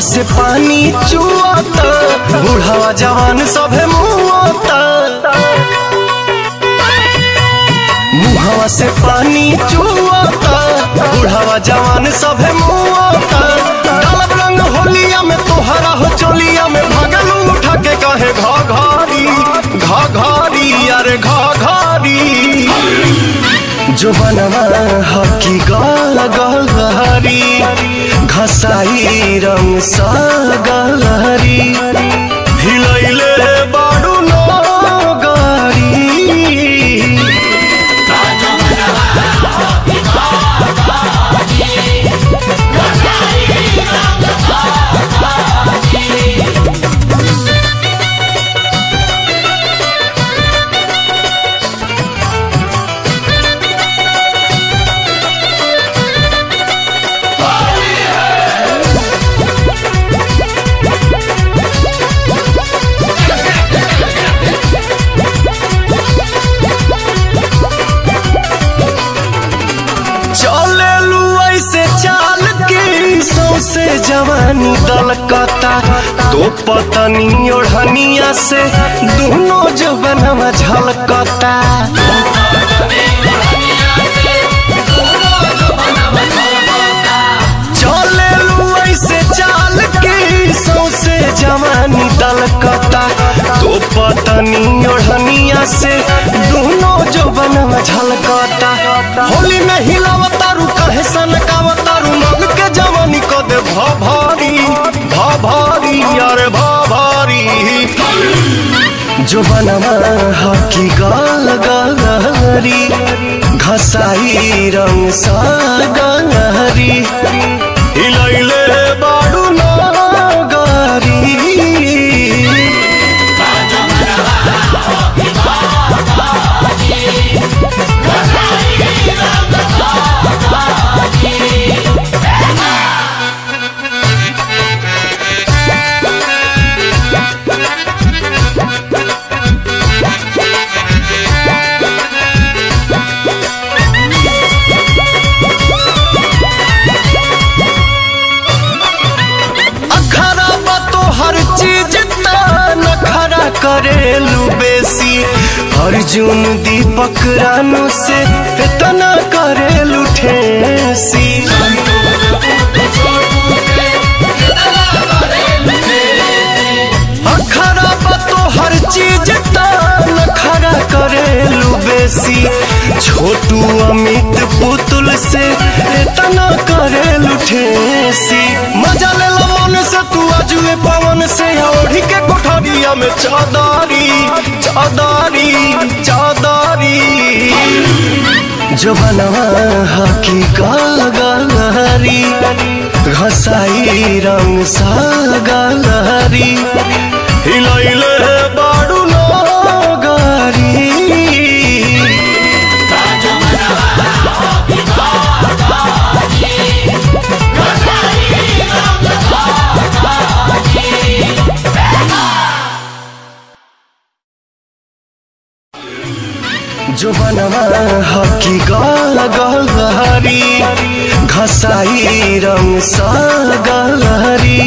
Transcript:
से पानी चुआता, बूढ़ावा जवान सभे मुआता। मुहावा से पानी चुआता, बूढ़ावा जवान सभे मुआता। डालब रंग होलिया में तोहरा हो चोलिया में, भगलू उठा के कहे घाघारी घाघारी अरे घाघारी। जो बनवा हकी गलहरी, घसाई रंग सा गलहरी। हिलैले बाडू नगारी, से जवानी दलकता। तो पतनी ओढ़निया से दोनों जवनवा झलकता। चले लू ऐसे चाल के सौसे जवानी दलकता। तो पतनी ओढ़निया से दोनों जवनवा झलकता। होली में हिलावतारू कहे सनकावतारू, मन के जवानी को दे भाभारी भाभारी अरे भाभारी। जो बनवा हकी गलहरी, घसाई रंग सा गलहरी। हिलैले बाडू नगारी, करेलू बेसी। अर्जुन दीपक रानू से इतना करेलू ठेसी। अखरा बतो हर चीज नखरा करेलू बेसी। छोटू अमित पुतुल से इतना करेलू ठेसी। मजा ले लो मन से तू अजुए पवन से, ओढ़ी के कोठरिया में चादारी चादारी चादारी। जो बनवा हकी गलहरी, घसाई रंग सा गलहरी। हिलैले बाडू नगारी, जो बनवा हकी गलहरी, घसाई रंग सा गलहरी।